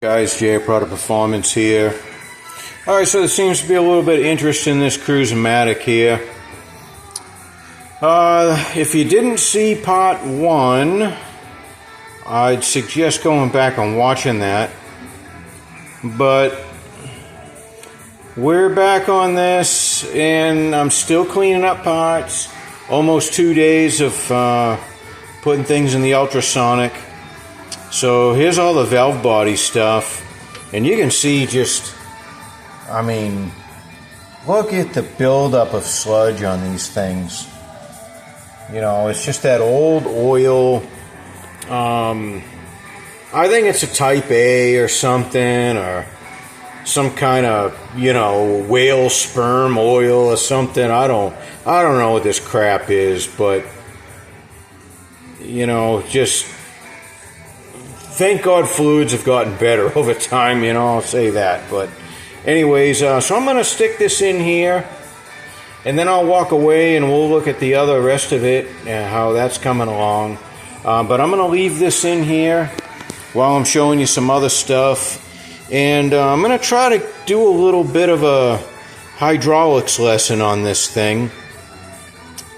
Guys, Jay, Product Performance here. Alright, so there seems to be a little bit of interest in this Cruise O Matic here. If you didn't see part 1, I'd suggest going back and watching that. But we're back on this, and I'm still cleaning up parts. Almost 2 days of putting things in the ultrasonic. So here's all the valve body stuff, and you can see just, I mean, look at the buildup of sludge on these things. You know, it's just that old oil. I think it's a type A or something, or some kind of, you know, whale sperm oil or something. I don't know what this crap is, but you know, just thank God fluids have gotten better over time, you know, I'll say that. But anyways, so I'm going to stick this in here, and then I'll walk away and we'll look at the other rest of it and how that's coming along. But I'm going to leave this in here while I'm showing you some other stuff. And I'm going to try to do a little bit of a hydraulics lesson on this thing.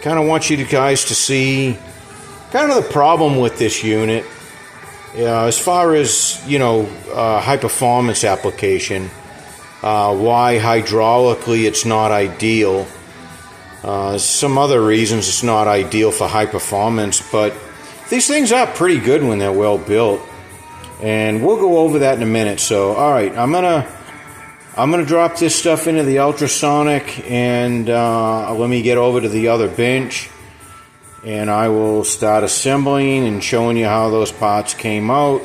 Kind of want you guys to see kind of the problem with this unit. As far as, you know, high performance application, why hydraulically it's not ideal. Some other reasons it's not ideal for high performance, but these things are pretty good when they're well built, and we'll go over that in a minute. So, all right, I'm gonna drop this stuff into the ultrasonic, and let me get over to the other bench. And I will start assembling and showing you how those parts came out.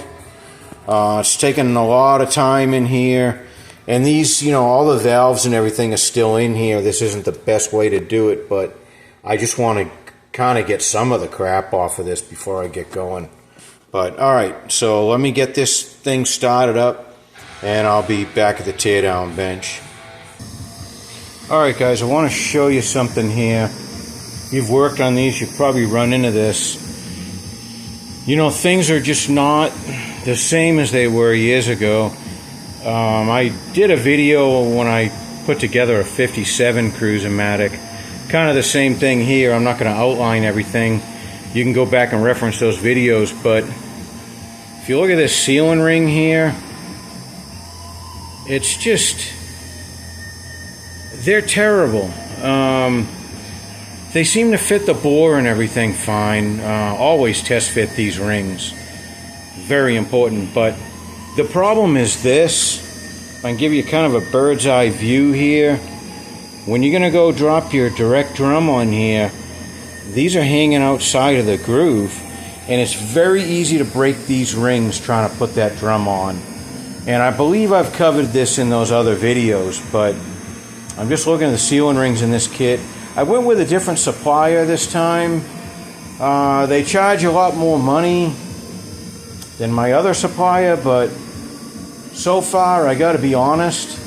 It's taken a lot of time in here. And these, you know, all the valves and everything are still in here. This isn't the best way to do it, but I just want to kind of get some of the crap off of this before I get going. But, alright, so let me get this thing started up, and I'll be back at the teardown bench. Alright guys, I want to show you something here. You've worked on these, you've probably run into this. You know, things are just not the same as they were years ago. I did a video when I put together a 57 Cruise O Matic. Kind of the same thing here. I'm not going to outline everything. You can go back and reference those videos, but if you look at this sealing ring here, it's just, they're terrible. They seem to fit the bore and everything fine. Always test fit these rings. Very important. But the problem is this. I can give you kind of a bird's eye view here. When you're going to go drop your direct drum on here, these are hanging outside of the groove. And it's very easy to break these rings trying to put that drum on. And I believe I've covered this in those other videos. But I'm just looking at the sealing rings in this kit. I went with a different supplier this time. They charge a lot more money than my other supplier, but so far, I gotta be honest,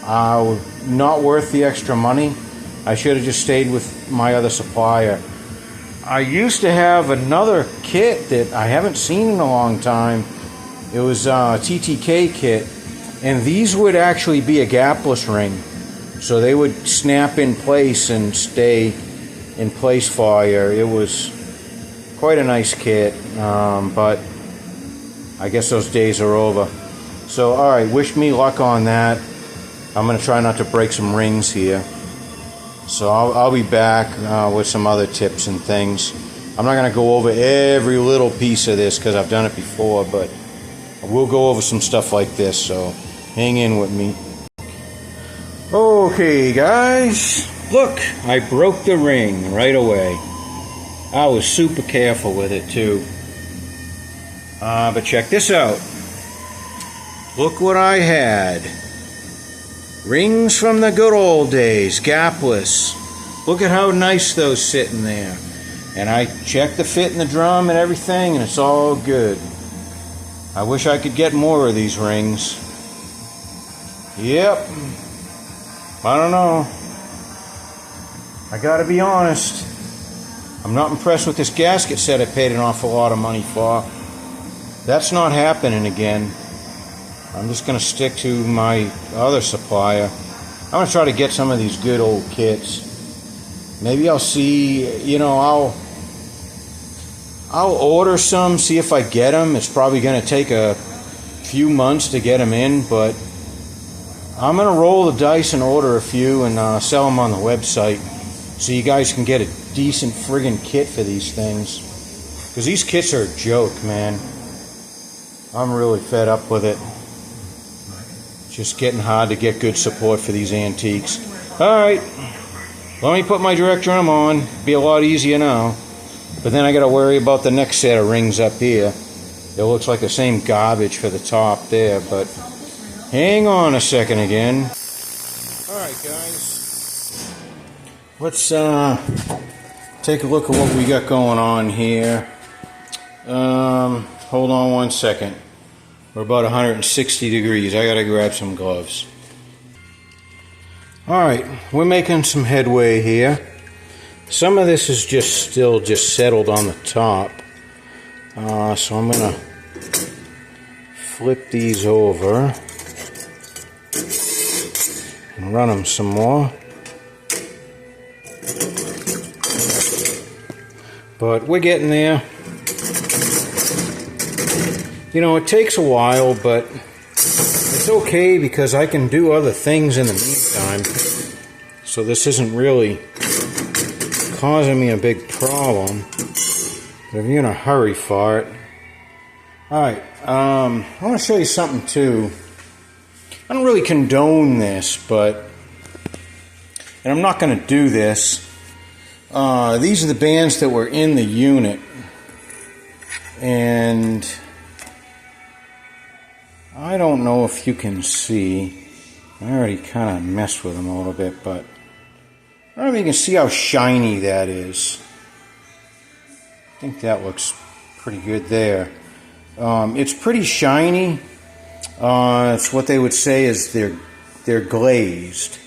not worth the extra money. I should have just stayed with my other supplier. I used to have another kit that I haven't seen in a long time. It was a TTK kit, and these would actually be a gapless ring. So they would snap in place and stay in place for you. It was quite a nice kit, but I guess those days are over. So, alright, wish me luck on that. I'm going to try not to break some rings here. So I'll be back with some other tips and things. I'm not going to go over every little piece of this because I've done it before, but I will go over some stuff like this, so hang in with me. Okay guys, look, I broke the ring right away. I was super careful with it too. But check this out. Look what I had. Rings from the good old days, gapless. Look at how nice those sitting there. And I checked the fit in the drum and everything, and it's all good. I wish I could get more of these rings. Yep. I don't know. I gotta be honest. I'm not impressed with this gasket set I paid an awful lot of money for. That's not happening again. I'm just going to stick to my other supplier. I'm going to try to get some of these good old kits. Maybe I'll see, you know, I'll order some, see if I get them. It's probably going to take a few months to get them in, but I'm going to roll the dice and order a few and sell them on the website so you guys can get a decent friggin' kit for these things. Because these kits are a joke, man. I'm really fed up with it. It's just getting hard to get good support for these antiques. Alright, let me put my direct drum on. Be a lot easier now. But then I got to worry about the next set of rings up here. It looks like the same garbage for the top there, but hang on a second again. Alright guys, let's take a look at what we got going on here. Hold on one second. We're about 160 degrees. I gotta grab some gloves. Alright, we're making some headway here. Some of this is still settled on the top. So I'm gonna flip these over and run them some more. But we're getting there. You know, it takes a while, but it's okay because I can do other things in the meantime. So this isn't really causing me a big problem. But if you're in a hurry for it. Alright, I want to show you something too. I don't really condone this, but, and I'm not going to do this. These are the bands that were in the unit. And I don't know if you can see. I already kind of messed with them a little bit, but I don't know if you can see how shiny that is. I think that looks pretty good there. It's pretty shiny. It's what they would say is they're glazed,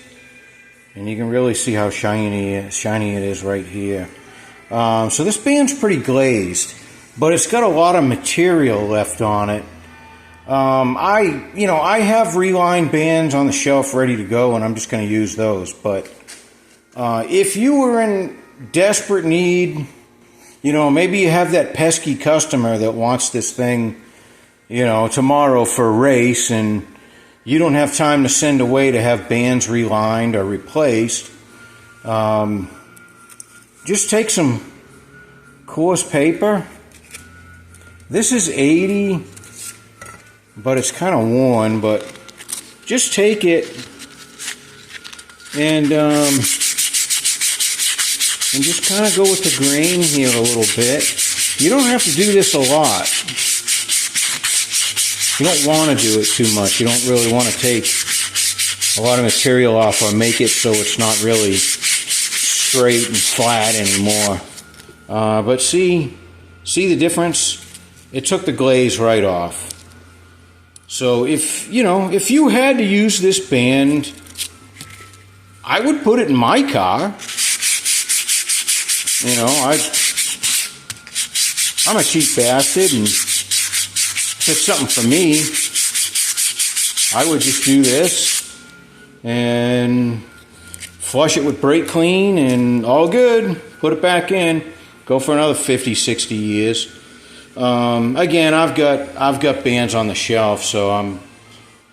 and you can really see how shiny it is right here. So this band's pretty glazed, but it's got a lot of material left on it. I have relined bands on the shelf ready to go, and I'm just going to use those. But if you were in desperate need, you know, maybe you have that pesky customer that wants this thing, you know, tomorrow for a race, and you don't have time to send away to have bands relined or replaced. Just take some coarse paper. This is 80, but it's kind of worn, but just take it and just kind of go with the grain here a little bit. You don't have to do this a lot. You don't want to do it too much. You don't really want to take a lot of material off or make it so it's not really straight and flat anymore. But see the difference? It took the glaze right off. So if you had to use this band, I would put it in my car. You know, I'm a cheap bastard, and if it's something for me, I would just do this and flush it with brake clean and all good. Put it back in. Go for another 50, 60 years. Again, I've got bands on the shelf, so I'm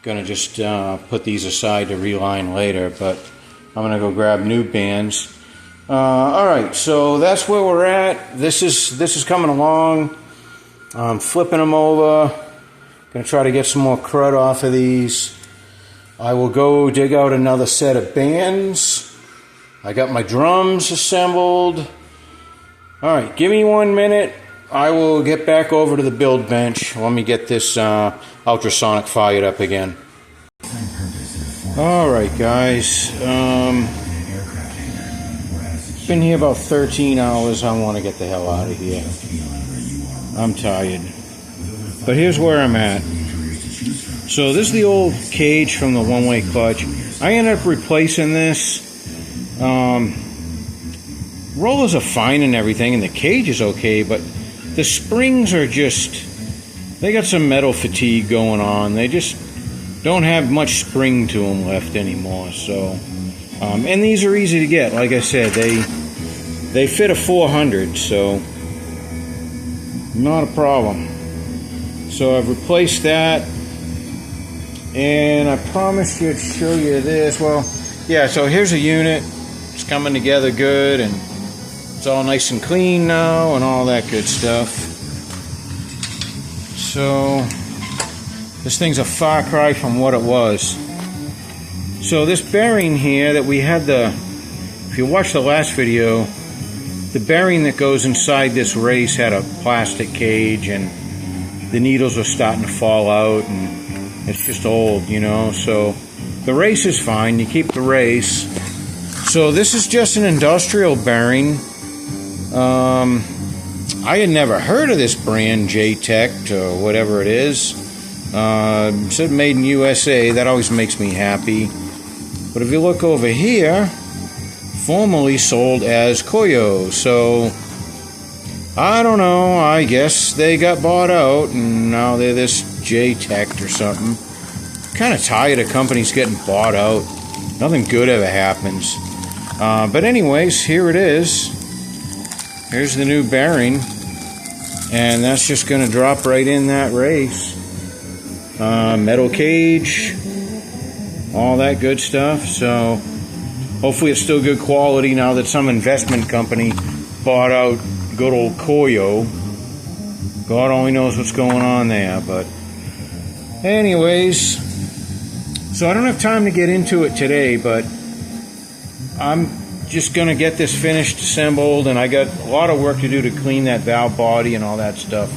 gonna just put these aside to reline later. But I'm gonna go grab new bands. All right, so that's where we're at. This is coming along. I'm flipping them over. Gonna try to get some more crud off of these. I will go dig out another set of bands. I got my drums assembled. All right, give me 1 minute. I will get back over to the build bench. Let me get this ultrasonic fired up again. All right, guys. Been here about 13 hours. I want to get the hell out of here. I'm tired. But here's where I'm at. So this is the old cage from the one-way clutch. I ended up replacing this. Rollers are fine and everything, and the cage is okay, but the springs are they got some metal fatigue going on. They just don't have much spring to them left anymore. So, and these are easy to get. Like I said, they fit a 400, so not a problem. So I've replaced that, and I promised you to show you this. Well, yeah, so here's a unit. It's coming together good, and it's all nice and clean now and all that good stuff. So this thing's a far cry from what it was. So this bearing here that we had if you watched the last video, the bearing that goes inside this race had a plastic cage, and the needles were starting to fall out, and it's just old, you know. So the race is fine. You keep the race. So this is just an industrial bearing. I had never heard of this brand, J-Tech or whatever it is. It said made in USA. That always makes me happy. But if you look over here, formerly sold as Koyo. So I don't know. I guess they got bought out, and now they're this J-Tech or something. Kind of tired of companies getting bought out. Nothing good ever happens. But anyways, here it is. Here's the new bearing, and that's just going to drop right in that race. Metal cage, all that good stuff. So hopefully it's still good quality now that some investment company bought out good old Koyo. God only knows what's going on there. But anyways, so I don't have time to get into it today, but I'm just going to get this finished, assembled, and I got a lot of work to do to clean that valve body and all that stuff.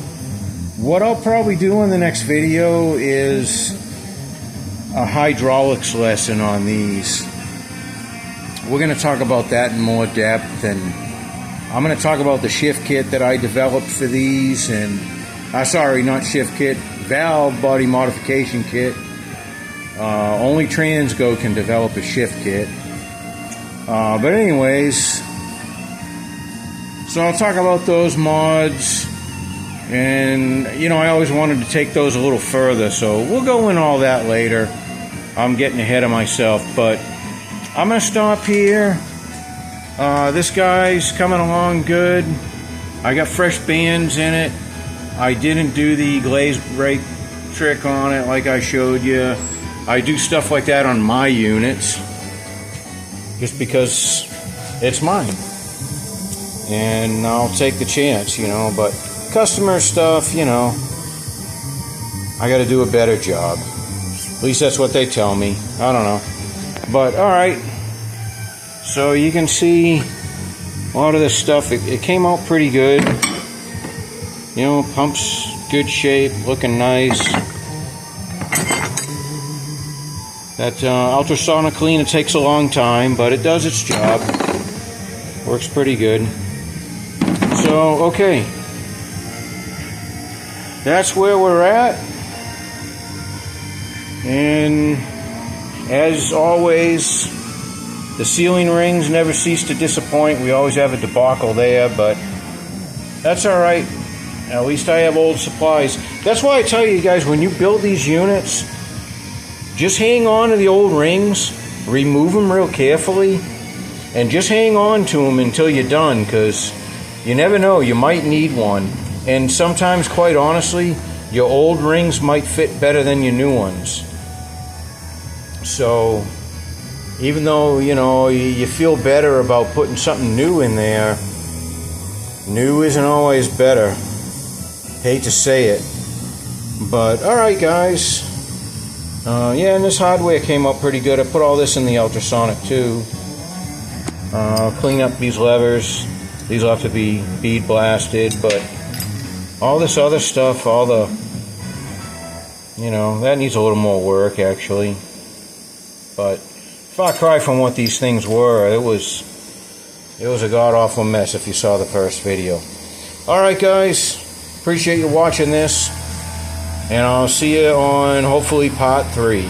What I'll probably do in the next video is a hydraulics lesson on these. We're going to talk about that in more depth, and I'm going to talk about the shift kit that I developed for these, and sorry, not shift kit, valve body modification kit. Only Transgo can develop a shift kit. But anyways, so I'll talk about those mods, and you know, I always wanted to take those a little further, so we'll go in all that later. I'm getting ahead of myself, but I'm gonna stop here. This guy's coming along good. I got fresh bands in it. I didn't do the glaze brake trick on it like I showed you. I do stuff like that on my units just because it's mine, and I'll take the chance, you know. But customer stuff, you know, I got to do a better job. At least that's what they tell me. I don't know, but all right. So you can see a lot of this stuff. It came out pretty good. You know, pump's good shape, looking nice. That ultrasonic clean, it takes a long time, but it does its job. Works pretty good. So, okay. That's where we're at. And as always, the sealing rings never cease to disappoint. We always have a debacle there, but that's all right. At least I have old supplies. That's why I tell you guys, when you build these units, just hang on to the old rings, remove them real carefully, and just hang on to them until you're done, because you never know, you might need one. And sometimes, quite honestly, your old rings might fit better than your new ones. So even though, you know, you feel better about putting something new in there, new isn't always better. Hate to say it, but alright guys. Yeah, and this hardware came up pretty good. I put all this in the ultrasonic too. I'll clean up these levers. These will have to be bead blasted, but all this other stuff, all the, you know, that needs a little more work actually. But far cry from what these things were. It was a god-awful mess if you saw the first video. Alright guys, appreciate you watching this, and I'll see you on hopefully part 3.